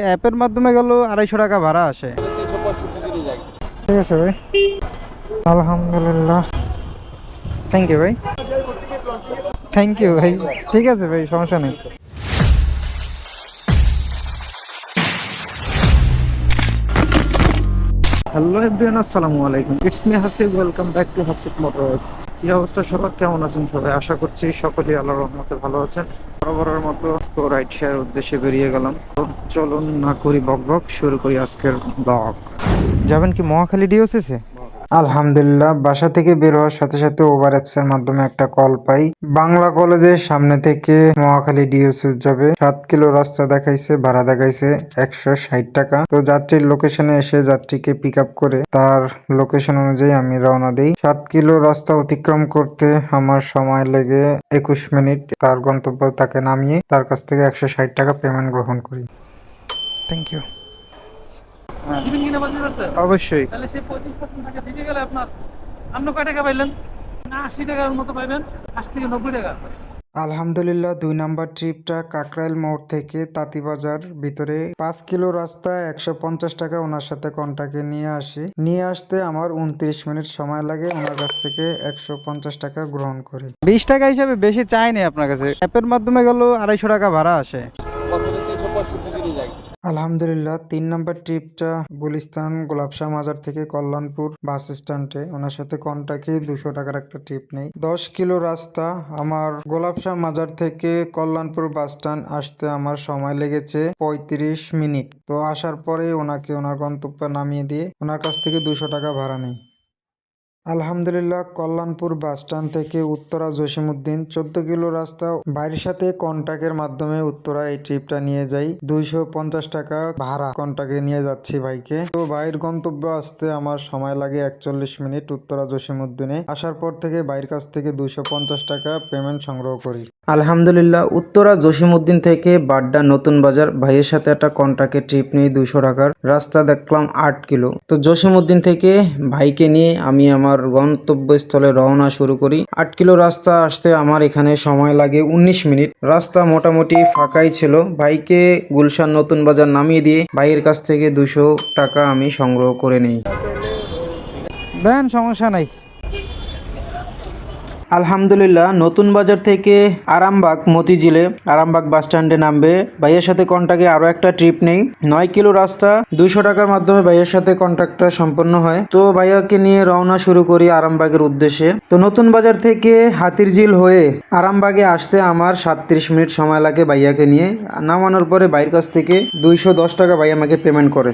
অ্যাপের মাধ্যমে গেল 250 টাকা ভাড়া আসে। ঠিক আছে ভাই, আলহামদুলিল্লাহ, থ্যাংক ইউ ভাই, থ্যাংক ইউ ভাই। ঠিক আছে ভাই, সমস্যা নেই। হ্যালো এভরিওয়ান, আসসালামু আলাইকুম, it's me Hasib, welcome back to Hasib motor. কি অবস্থা সবার, কেমন আছেন সবাই? আশা করছি সকলেই আল্লাহর রহমতে ভালো আছেন। বরাবরের মতো রাইড শেয়ার উদ্দেশ্যে বেরিয়ে গেলাম। তো চলুন না করি বক বক, শুরু করি আজকের ব্লগ। যাবেন কি মহাখালী ডিওসিসে? আলহামদুলিল্লাহ, বাসা থেকে বের হওয়ার সাথে সাথে ওভার অ্যাপস এর মাধ্যমে একটা কল পাই। বাংলা কলেজের সামনে থেকে মহাখালী ডিওসিস যাবে 7 কিলো রাস্তা দেখাইছে, ভাড়া দেখাইছে 160 টাকা। তো যাত্রীর লোকেশনে এসে যাত্রীকে পিক আপ করে তার লোকেশন অনুযায়ী আমি রওনা দিই। 7 কিলো রাস্তা অতিক্রম করতে আমার সময় লেগে 21 মিনিট। তার গন্তব্য তাকে নামিয়ে তার কাছ থেকে 160 টাকা পেমেন্ট গ্রহণ করি। Thank you. অবশ্যই। তাহলে সেই 25% টাকা দিতে গেলে আপনার আপনি কয় টাকা পাইলেন? না 80 টাকার মতো পাইবেন, 80 থেকে 90 টাকা। আলহামদুলিল্লাহ, 2 নাম্বার ট্রিপটা কাকরাইল মোড় থেকে তাঁতিবাজার ভিতরে 5 কিলো রাস্তা 150 টাকা ওনার সাথে কন্টাক্টে নিয়ে আসতে আমার 29 মিনিট সময় লাগে। ওনার কাছ থেকে 150 টাকা গ্রহণ করি। 20 টাকা হিসাবে বেশি চাইনি আপনার কাছে। অ্যাপের মাধ্যমে গেল 250 টাকা ভাড়া আসে। আলহামদুলিল্লাহ, 3 নাম্বার ট্রিপটা গুলিস্তান গোলাপশাহ মাজার থেকে কল্যাণপুর বাস স্ট্যান্ডে ওনার সাথে কন্টাক্টে 200 টাকার একটা ট্রিপ নেই। 10 কিলো রাস্তা আমার গোলাপশাহ মাজার থেকে কল্যাণপুর বাস স্ট্যান্ড আসতে আমার সময় লেগেছে 35 মিনিট। তো আসার পরে ওনাকে ওনার গন্তব্যে নামিয়ে দিয়ে ওনার কাছ থেকে 200 টাকা ভাড়া নেই। আলহামদুলিল্লাহ, কল্যাণপুর বাস স্ট্যান্ড থেকে উত্তরা জসিমউদ্দিন 14 কিলো রাস্তা ভাইয়ের সাথে কন্টাক্টের মাধ্যমে উত্তরা এই ট্রিপটা নিয়ে যাই। 250 টাকা ভাড়া কন্টাক্টে নিয়ে যাচ্ছি ভাইকে। তো ভাইয়ের গন্তব্য আসতে আমার সময় লাগে 41 মিনিট উত্তরা জসিমউদ্দিনে। আসার পর থেকে ভাইয়ের কাছ থেকে 250 টাকা পেমেন্ট সংগ্রহ করি। আলহামদুলিল্লাহ, উত্তরা জসিমউদ্দিন থেকে বাড্ডা নতুন বাজার ভাইয়ের সাথে একটা কন্টাক্টে ট্রিপ নিয়ে 200 টাকার রাস্তা দেখলাম 8 কিলো। তো জসিমউদ্দিন থেকে ভাইকে নিয়ে আমি আমার গন্তব্যস্থলে রওনা শুরু করি। 8 কিলো রাস্তা আসতে আমার এখানে সময় লাগে 19 মিনিট। রাস্তা মোটামুটি ফাঁকাই ছিল। ভাইকে গুলশান নতুন বাজার নামিয়ে দিয়ে ভাইয়ের কাছ থেকে 200 টাকা আমি সংগ্রহ করে নিই। দেন, সমস্যা নাই। আলহামদুলিল্লাহ, নতুন বাজার থেকে আরামবাগ মতিঝিলে আরামবাগ বাস স্ট্যান্ডে নামবে। ভাইয়ের সাথে কন্টাক্টে আরো একটা ট্রিপ নেই। 9 কিলো রাস্তা 200 টাকার মাধ্যমে ভাইয়ের সাথে কন্ট্যাক্টটা সম্পন্ন হয়। তো ভাইয়াকে নিয়ে রওনা শুরু করি আরামবাগের উদ্দেশ্যে। তো নতুন বাজার থেকে হাতিরঝিল হয়ে আরামবাগে আসতে আমার 37 মিনিট সময় লাগে ভাইয়াকে নিয়ে। নামানোর পরে ভাইয়ের কাছ থেকে 210 টাকা ভাই আমাকে পেমেন্ট করে।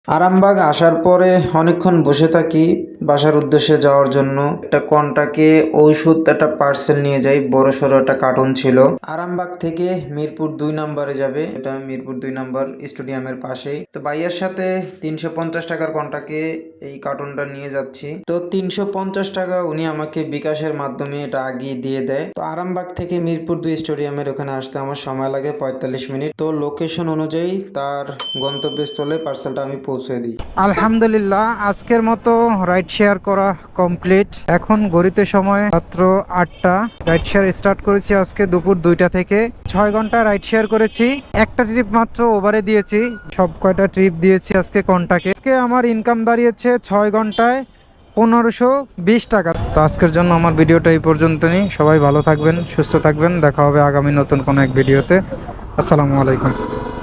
আরামবাগ আসার পরে অনেকক্ষণ বসে থাকি বাসার উদ্দেশ্যে যাওয়ার জন্য। একটা কন্টাকে ঔষধ একটা পার্সেল নিয়ে যাই, বড় সড়ো একটা কার্টুন ছিল। আরামবাগ থেকে মিরপুর 2 নম্বরে যাবে, এটা মিরপুর 2 নম্বর স্টেডিয়ামের পাশেই। তো ভাইয়ের সাথে 350 টাকার কন্টাকে এই কার্টুনটা নিয়ে যাচ্ছি। তো 350 টাকা উনি আমাকে বিকাশের মাধ্যমে এটা আগিয়ে দিয়ে দেয়। তো আরামবাগ থেকে মিরপুর 2 স্টেডিয়ামের ওখানে আসতে আমার সময় লাগে 45 মিনিট। তো লোকেশন অনুযায়ী তার গন্তব্যস্থলে পার্সেলটা আমি পৌঁছে দিই। আলহামদুলিল্লাহ, আজকের মতো রাইড শেয়ার করা কমপ্লিট। এখন ঘড়িতে সময় মাত্র 8টা। রাইড শেয়ার স্টার্ট করেছি আজকে দুপুর 2টা থেকে। 6 ঘন্টা রাইড শেয়ার করেছি। একটা ট্রিপ মাত্র ওভারে দিয়েছি, সব কয়টা ট্রিপ দিয়েছি আজকে কন্টাকে। আজকে আমার ইনকাম দাঁড়িয়েছে 6 ঘন্টায় 1520 টাকা। তো আজকের জন্য আমার ভিডিওটা এই পর্যন্তই। সবাই ভালো থাকবেন, সুস্থ থাকবেন। দেখা হবে আগামী নতুন কোনো এক ভিডিওতে। আসসালামু আলাইকুম।